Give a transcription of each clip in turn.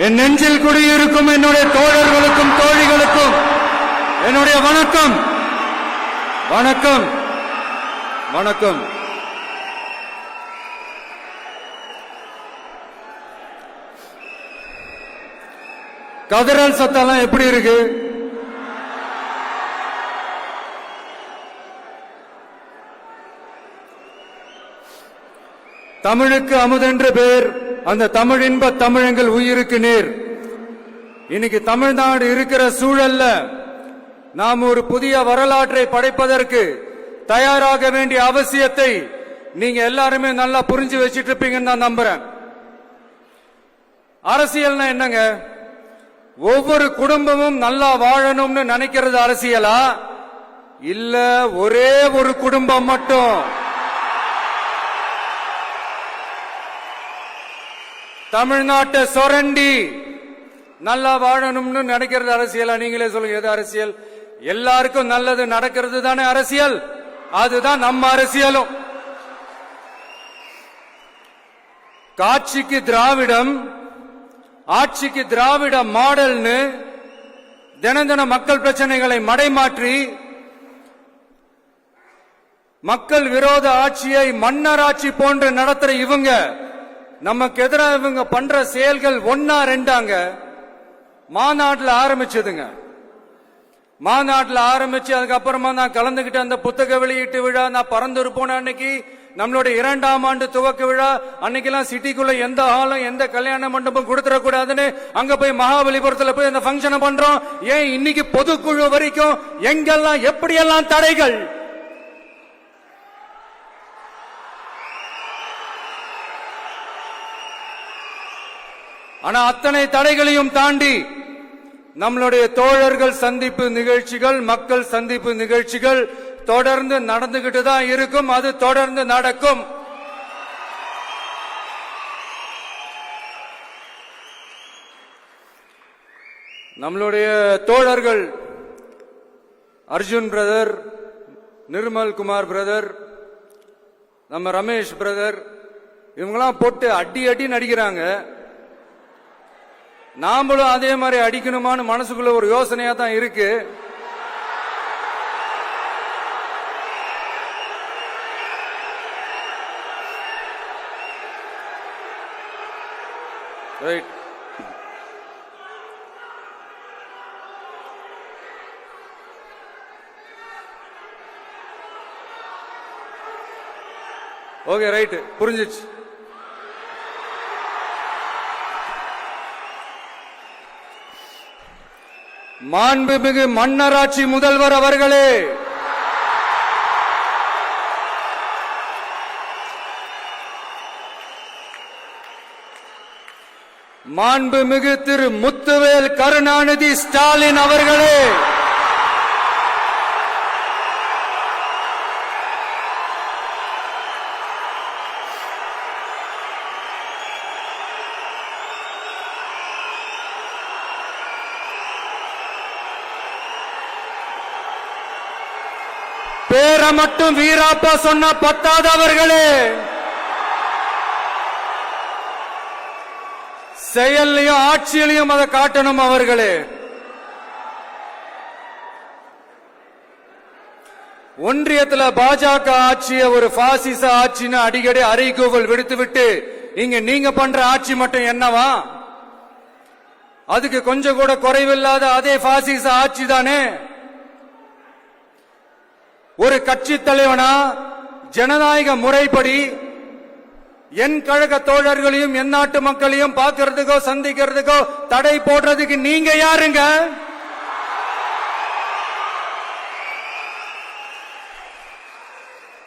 என் நெஞ்சில் குடியிருக்கும் என்னுடைய தோழர்களுக்கும் தோழிகளுக்கும் என்னுடைய வணக்கம். வணக்கம் வணக்கம். கதறல் சத்தம் எப்படி இருக்கு? தமிழுக்கு அமுதென்று பேர், அந்த தமிழ் இன்ப தமிழங்கள் உயிருக்கு நேர். இன்னைக்கு தமிழ்நாடு இருக்கிற சூழல்ல நாம் ஒரு புதிய வரலாற்றை படைப்பதற்கு தயாராக வேண்டிய அவசியத்தை நீங்க எல்லாருமே நல்லா புரிஞ்சு வச்சிட்டு இருப்பீங்கன்னு நான் நம்புறேன். அரசியல்னா என்னங்க? ஒவ்வொரு குடும்பமும் நல்லா வாழணும்னு நினைக்கிறது அரசியலா? இல்ல ஒரே ஒரு குடும்பம் மட்டும் தமிழ்நாட்டை சொரண்டி நல்லா வாழணும்னு நினைக்கிறது அரசியலா? நீங்களே சொல்லுங்க, எது அரசியல்? எல்லாருக்கும் நல்லது நடக்கிறது தானே அரசியல். அதுதான் நம்ம அரசியலும். காட்சிக்கு திராவிடம், ஆட்சிக்கு திராவிட மாடல்னு தினம் தினம் மக்கள் பிரச்சனைகளை மடைமாற்றி மக்கள் விரோத ஆட்சியை மன்னராட்சி போன்று நடத்துற இவங்க நமக்கு எதிராக இவங்க பண்ற செயல்கள் ஒன்னா ரெண்டாங்க. மாநாட்டில் ஆரம்பிச்சதுங்க. மாநாட்டில் ஆரம்பிச்சு அதுக்கப்புறமா நான் கலந்துகிட்ட அந்த புத்தக வெளியீட்டு விழா, நான் பறந்துரு போன அன்னைக்கு நம்மளுடைய 2ஆம் ஆண்டு துவக்க விழா அன்னைக்கெல்லாம் சிட்டிக்குள்ள எந்த ஹாலும் எந்த கல்யாண மண்டபம் கொடுத்துடக்கூடாதுன்னு அங்க போய் மகாபலிபுரத்துல போய் அந்த பங்கனை பண்றோம். ஏன் இன்னைக்கு பொதுக்குழு வரைக்கும் எங்கெல்லாம் எப்படியெல்லாம் தடைகள்? ஆனா அத்தனை தடைகளையும் தாண்டி நம்மளுடைய தோழர்கள் சந்திப்பு நிகழ்ச்சிகள், மக்கள் சந்திப்பு நிகழ்ச்சிகள் தொடர்ந்து நடந்துகிட்டு தான் இருக்கும். அது தொடர்ந்து நடக்கும். நம்மளுடைய தோழர்கள் அர்ஜுன் பிரதர், நிர்மல் குமார் பிரதர், நம்ம ரமேஷ் பிரதர், இவங்கெல்லாம் போட்டு அடி அடி நடிக்கிறாங்க. நாமளும் அதே மாதிரி அடிக்கணுமான்னு மனசுக்குள்ள ஒரு யோசனையா தான் இருக்கு. ரைட். ஓகே, ரைட், புரிஞ்சிச்சு. மாண்புமிகு மன்னராட்சி முதல்வர் அவர்களே, மாண்புமிகு திரு முத்துவேல் கருணாநிதி ஸ்டாலின் அவர்களே, பேரை மட்டும் வீராப்பா சொன்ன பத்தாதவர்களே, செயல்லையும் ஆட்சியிலையும் அதை காட்டணும் அவர்களே. ஒன்றியத்தில் பாஜக ஆட்சியை ஒரு பாசிச ஆட்சின்னு அடிக்கடி அறைகூவல் விடுத்துவிட்டு இங்க நீங்க பண்ற ஆட்சி மட்டும் என்னவா? அதுக்கு கொஞ்சம் கூட குறைவில்லாத அதே பாசிச ஆட்சி தானே. ஒரு கட்சி தலைவனா ஜனநாயக முறைப்படி என் கழக தோழர்களையும் என் நாட்டு மக்களையும் பார்க்கறதுக்கோ சந்திக்கிறதுக்கோ தடை போடுறதுக்கு நீங்க யாருங்க?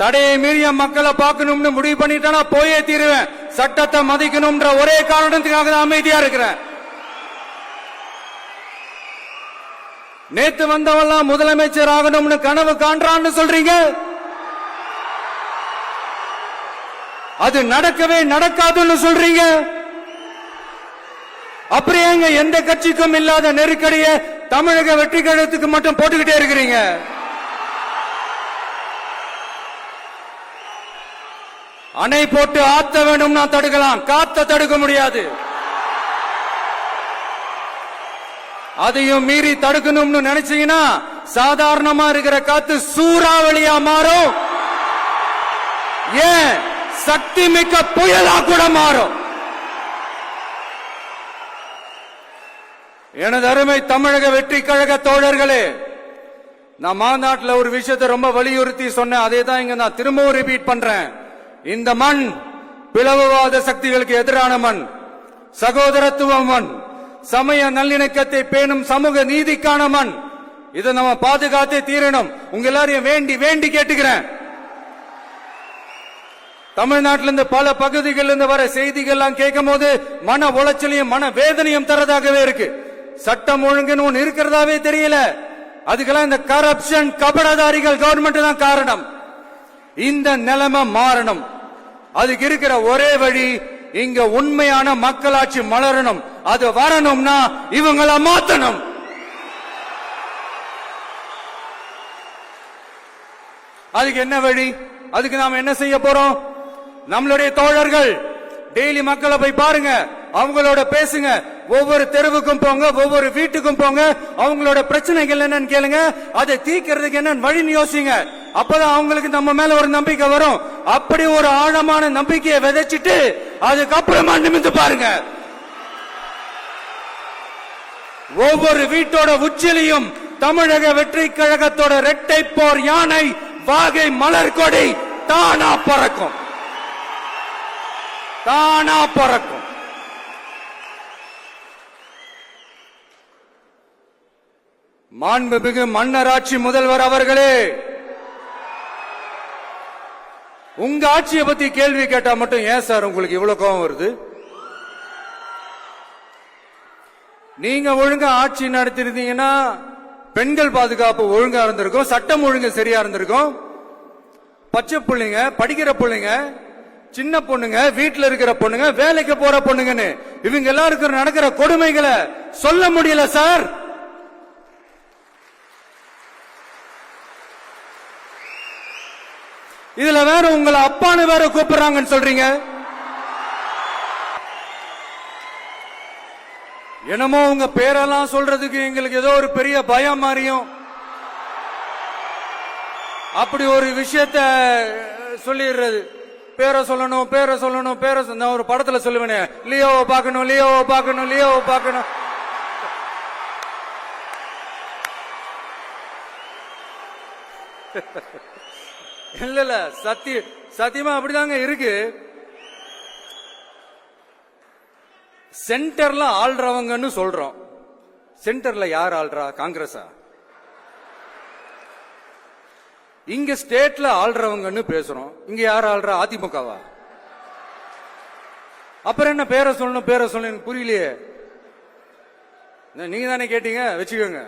தடையை மீறிய மக்களை பார்க்கணும்னு முடிவு பண்ணிட்டா போயே தீருவேன். சட்டத்தை மதிக்கணும்ன்ற ஒரே காரணத்துக்காக தான் அமைதியா இருக்கிறேன். நேத்து வந்தவெல்லாம் முதலமைச்சர் ஆகணும்னு கனவு காண்றான்னு சொல்றீங்க. அது நடக்கவே நடக்காதுன்னு சொல்றீங்க. அப்படியேங்க எந்த கட்சிக்கும் இல்லாத நெருக்கடியை தமிழக வெற்றி கழகத்துக்கு மட்டும் போட்டுக்கிட்டே இருக்கிறீங்க. அணை போட்டு ஆத்த வேணும்னா தடுக்கலாம், காத்த தடுக்க முடியாது. அதையும் மீறி தடுக்கணும்னு நினைச்சீங்கன்னா சாதாரணமா இருக்கிற காத்து சூறாவளியா மாறும், ஏன் சக்தி மிக்க புயலா கூட மாறும். எனது அருமை தமிழக வெற்றி கழக தோழர்களே, நான் மாநாட்டில் ஒரு விஷயத்தை ரொம்ப வலியுறுத்தி சொன்னேன். அதே தான் இங்க நான் திரும்பவும் ரிப்பீட் பண்றேன். இந்த மண் பிளவுவாத சக்திகளுக்கு எதிரான மண், சகோதரத்துவ மண், சமய நல்லிணக்கத்தை பேணும் சமூக நீதிக்கான மண். இதை நம்ம பாதுகாத்தே தீரணும். உங்க எல்லாரையும் வேண்டி வேண்டி கேட்டுக்கிறேன். தமிழ்நாட்டிலிருந்து பல பகுதிகளில் இருந்து வர செய்திகள்லாம் கேட்கும் போது மன உளைச்சலையும் மன வேதனையும் தரதாகவே இருக்கு. சட்டம் ஒழுங்குன்னு ஒண்ணு இருக்கிறதாவே தெரியல. அதுக்கெல்லாம் இந்த கரப்ஷன் கபடதாரிகள் கவர்மெண்ட் தான் காரணம். இந்த நிலைமை மாறணும். அதுக்கு இருக்கிற ஒரே வழி, இங்க உண்மையான மக்களாட்சி மலரணும். அது வரணும்னா இவங்கள மாத்தணும். அதுக்கு என்ன வழி? அதுக்கு நாம என்ன செய்ய போறோம்? நம்மளுடைய தோழர்கள் டெய்லி மக்களை போய் பாருங்க, அவங்களோட பேசுங்க, ஒவ்வொரு தெருவுக்கும் போங்க, ஒவ்வொரு வீட்டுக்கும் போங்க, அவங்களோட பிரச்சனைகள் என்னன்னு கேளுங்க, அதை தீர்க்கிறதுக்கு என்ன வழின்னு யோசிங்க. அப்பதான் அவங்களுக்கு நம்ம மேல ஒரு நம்பிக்கை வரும். அப்படி ஒரு ஆழமான நம்பிக்கையை விதைச்சிட்டு அதுக்கப்புறமா நிமிந்து பாருங்க. ஒவ்வொரு வீட்டோட உச்சிலையும் தமிழக வெற்றி கழகத்தோட இரட்டை போர் யானை வாகை மலர் கொடி தானா பறக்கும், தானா பறக்கும். மாண்புமிகு மன்னராட்சி முதல்வர் அவர்களே, உங்க ஆட்சியை பத்தி கேள்வி கேட்டா மட்டும் ஏன் சார் உங்களுக்கு இவ்வளவு கோபம் வருது? நீங்க ஒழுங்கா ஆட்சி நடத்திருந்தீங்கன்னா பெண்கள் பாதுகாப்பு ஒழுங்கா இருந்திருக்கும், சட்டம் ஒழுங்கு சரியா இருந்திருக்கும். பச்சை பிள்ளைங்க, படிக்கிற பிள்ளைங்க, சின்ன பொண்ணுங்க, வீட்டுல இருக்கிற பொண்ணுங்க, வேலைக்கு போற பொண்ணுங்கன்னு இவங்க எல்லாருக்கும் நடக்கிற கொடுமைகளை சொல்ல முடியல சார். இதுல வேற உங்களை அப்பான்னு வேற கூப்பிடுறாங்கன்னு சொல்றீங்க. என்னமோ உங்க பேரெல்லாம் சொல்றதுக்கு எங்களுக்கு ஏதோ ஒரு பெரிய பயம் மாதிரியும் அப்படி ஒரு விஷயத்த சொல்லிடுறது. பேரை சொல்லணும், பேரை சொல்லணும், பேரை நான் ஒரு படத்துல சொல்லுவேனே, லியோவை பார்க்கணும், லியோவை பார்க்கணும், லியோவை பார்க்கணும். இல்ல இல்ல, சத்தியமா அப்படிதாங்க இருக்கு. சென்டர்ல ஆள்றவங்கன்னு சொல்றோம். சென்டர்ல யார் ஆள்றா? காங்கிரஸா? இங்க ஸ்டேட்ல ஆள்றவங்கன்னு பேசுறோம். இங்க யார் ஆள்றா? அதிமுகவா? அப்புறம் என்ன பேரை சொல்லணும், பேரை சொல்லணும்? புரியலையே. நீங்க தானே கேட்டீங்க, வச்சுக்கோங்க.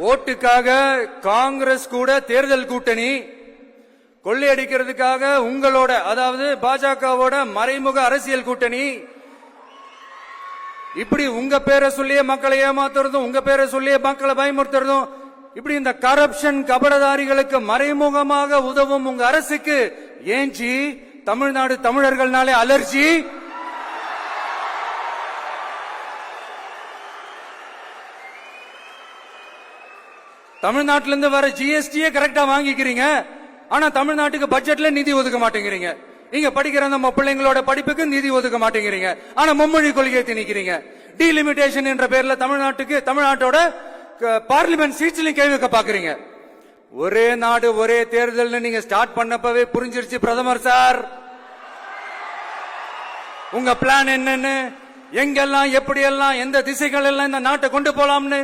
ஓட்டுக்காக காங்கிரஸ் கூட தேர்தல் கூட்டணி, கொள்ளையடிக்கிறதுக்காக உங்களோட, அதாவது பாஜகவோட மறைமுக அரசியல் கூட்டணி, இப்படி உங்க பேரை சொல்லியே மக்களை ஏமாத்துறதும், உங்க பேரை சொல்லியே மக்களை பயமுறுத்துறதும், இப்படி இந்த கரப்ஷன் கபடதாரிகளுக்கு மறைமுகமாக உதவும் உங்க அரசுக்கு ஏஞ்சி தமிழ்நாடு தமிழர்கள்னாலே அலர்ஜி. தமிழ்நாட்டிலிருந்து வர ஜிஎஸ்டியே கரெக்டா வாங்கிக்கிறீங்க, ஆனா தமிழ்நாட்டுக்கு பட்ஜெட்ல நிதி ஒதுக்க மாட்டேங்கிறீங்க. இங்க படிக்கிற நம்ம பிள்ளைங்களோட படிப்புக்கு நிதி ஒதுக்க மாட்டேங்கிறீங்க, ஆனா மும்மொழி கொள்கையை திணிக்கிறீங்க. டீலிமிட்டேஷன் என்ற பேர்ல தமிழ்நாட்டோட பார்லிமெண்ட் சீட்ஸ்லயும் கை வைக்க பாக்குறீங்க. ஒரே நாடு ஒரே தேர்தல் நீங்க ஸ்டார்ட் பண்ணப்பவே புரிஞ்சிருச்சு பிரதமர் சார் உங்க பிளான் என்னன்னு, எங்கெல்லாம் எப்படியெல்லாம் எந்த திசைகள் எல்லாம் இந்த நாட்டை கொண்டு போலாம்னு.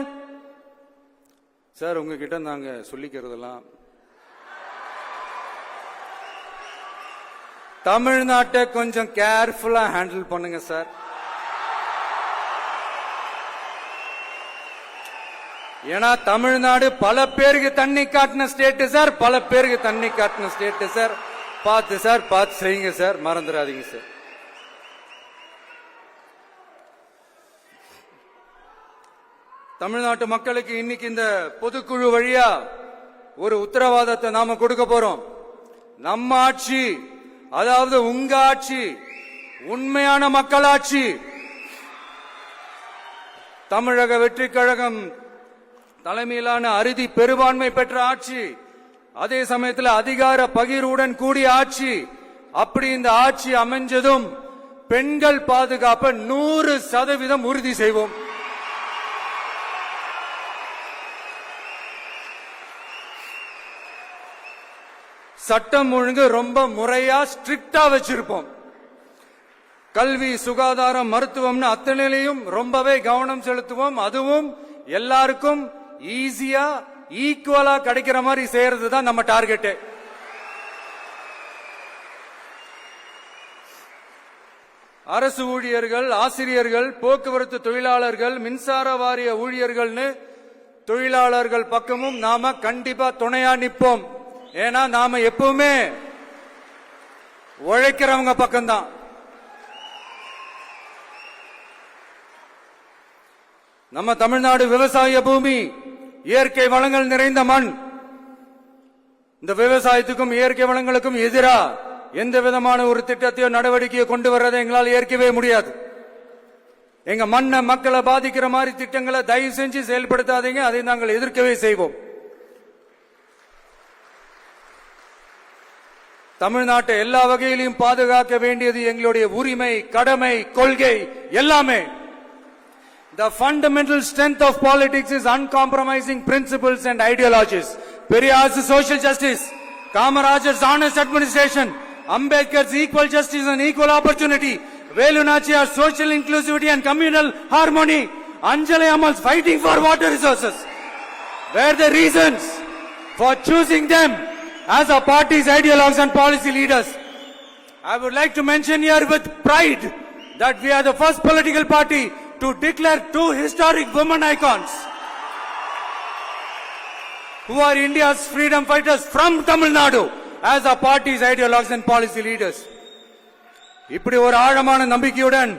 சார் உங்ககிட்ட நாங்க சொல்லிக்கிறதெல்லாம், தமிழ்நாட்டை கொஞ்சம் கேர்ஃபுல்லா ஹேண்டில் பண்ணுங்க சார். ஏன்னா தமிழ்நாடு பல பேருக்கு தண்ணி காட்டின ஸ்டேட் சார், பல பேருக்கு தண்ணி காட்டின ஸ்டேட் சார். பார்த்து செய்யுங்க சார், மறந்துடாதீங்க சார். தமிழ்நாட்டு மக்களுக்கு இன்னைக்கு இந்த பொதுக்குழு வழியா ஒரு உத்தரவாதத்தை நாம கொடுக்க போறோம். நம்ம ஆட்சி அதாவது உங்க ஆட்சி உண்மையான மக்களாட்சி. தமிழக வெற்றி கழகம் தலைமையிலான அறுதி பெரும்பான்மை பெற்ற ஆட்சி, அதே சமயத்தில் அதிகார பகிர்வுடன் கூடிய ஆட்சி. அப்படி இந்த ஆட்சி அமைஞ்சதும் பெண்கள் பாதுகாப்பை 100% உறுதி செய்வோம். சட்டம் ஒழுங்கு ரொம்ப முறையா ஸ்ட்ரிக்டா வச்சிருப்போம். கல்வி, சுகாதாரம், மருத்துவம்னு அத்தனையிலையும் ரொம்பவே கவனம் செலுத்துவோம். அதுவும் எல்லாருக்கும் ஈஸியா ஈக்குவலா கிடைக்கிற மாதிரி செய்யறது தான் நம்ம டார்கெட். அரசு ஊழியர்கள், ஆசிரியர்கள், போக்குவரத்து தொழிலாளர்கள், மின்சார வாரிய ஊழியர்கள்னு தொழிலாளர்கள் பக்கமும் நாம கண்டிப்பா துணையா நிற்போம். ஏன்னா நாம எப்பவுமே உழைக்கிறவங்க பக்கம்தான். நம்ம தமிழ்நாடு விவசாய பூமி, இயற்கை வளங்கள் நிறைந்த மண். இந்த விவசாயத்துக்கும் இயற்கை வளங்களுக்கும் எதிரா எந்த விதமான ஒரு திட்டத்தையோ நடவடிக்கையோ கொண்டு வர்றதை எங்களால் ஏற்கவே முடியாது. எங்க மண்ணை, மக்களை பாதிக்கிற மாதிரி திட்டங்களை தயவு செஞ்சு செயல்படுத்தாதீங்க. அதை நாங்கள் எதிர்க்கவே செய்வோம். தமிழ்நாட்டை எல்லா வகையிலும் பாதுகாக்க வேண்டியது எங்களுடைய உரிமை, கடமை, கொள்கை எல்லாமே. The fundamental strength of politics is uncompromising principles and ideologies. Periyar's social justice, Kamaraj's honest administration, Ambedkar's equal justice and equal opportunity, Velu Nachiyar's social inclusivity and communal harmony, Anjali Amal's fighting for water resources were the reasons for choosing them as our party's ideologues and policy leaders. I would like to mention here with pride that we are the first political party to declare two historic women icons who are India's freedom fighters from Tamil Nadu as our party's ideologues and policy leaders. இப்படி ஒரு ஆழமான நம்பிக்கையுடன்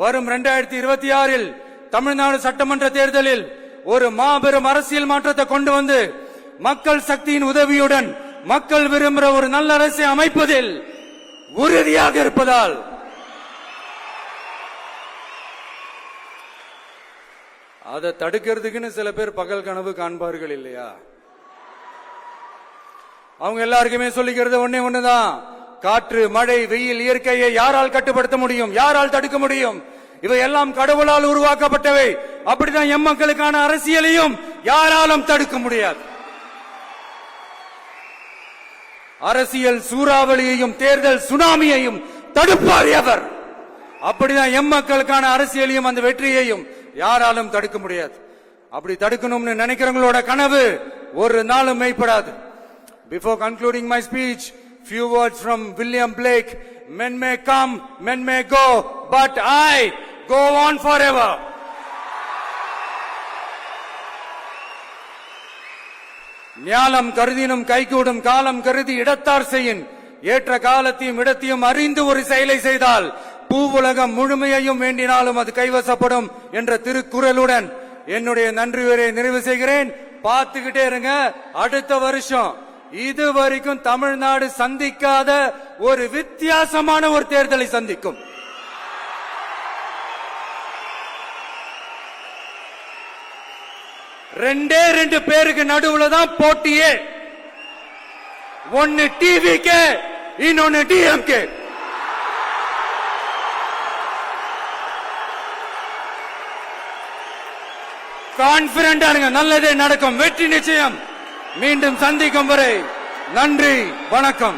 வரும் 2026 தமிழ்நாடு சட்டமன்ற தேர்தலில் ஒரு மாபெரும் அரசியல் மாற்றத்தை கொண்டு வந்து மக்கள் சக்தியின் உதவியுடன் மக்கள் விரும்புகிற ஒரு நல்ல அரசை அமைப்பதில் உறுதியாக இருப்பதால் அதை தடுக்கிறதுக்குன்னு சில பேர் பகல் கனவு காண்பார்கள் இல்லையா? அவங்க எல்லாருக்குமே சொல்லிக்கிறது ஒன்னே ஒண்ணுதான். காற்று, மழை, வெயில், இயற்கையை யாரால் கட்டுப்படுத்த முடியும்? யாரால் தடுக்க முடியும்? இவை எல்லாம் கடவுளால் உருவாக்கப்பட்டவை. அப்படிதான் எம் மக்களுக்கான அரசியலையும் யாராலும் தடுக்க முடியாது. அரசியல் சூறாவளியையும் தேர்தல் சுனாமியையும் தடுப்பார் எவர். அப்படிதான் எம் மக்களுக்கான அரசியலையும் அந்த வெற்றியையும் யாராலும் தடுக்க முடியாது. அப்படி தடுக்கணும்னு நினைக்கிறவங்களோட கனவு ஒரு நாளும் மெய்ப்படாது. Before concluding my speech, few words from William Blake. Men may come, men may go, but I go on forever. ஞாலம் கருதினும் கைகூடும், காலம் கருதி இடத்தார் செய்யின். ஏற்ற காலத்தையும் இடத்தையும் அறிந்து ஒரு செயலை செய்தால் பூவுலகம் முழுமையையும் வேண்டினாலும் அது கைவசப்படும் என்ற திருக்குறளுடன் என்னுடைய நன்றியுரை நிறைவு செய்கிறேன். பார்த்துக்கிட்டே இருங்க. அடுத்த வருஷம் இதுவரைக்கும் தமிழ்நாடு சந்திக்காத ஒரு வித்தியாசமான ஒரு தேர்தலை சந்திக்கும். ரெண்டு பேருக்கு நடுவுல தான் போட்டியே. ஒன்னு டிவிகே, இன்னொன்னு டிஎம்கே. கான்பிடண்டா இருங்க, நல்லதே நடக்கும், வெற்றி நிச்சயம். மீண்டும் சந்திக்கும் வரை நன்றி, வணக்கம்.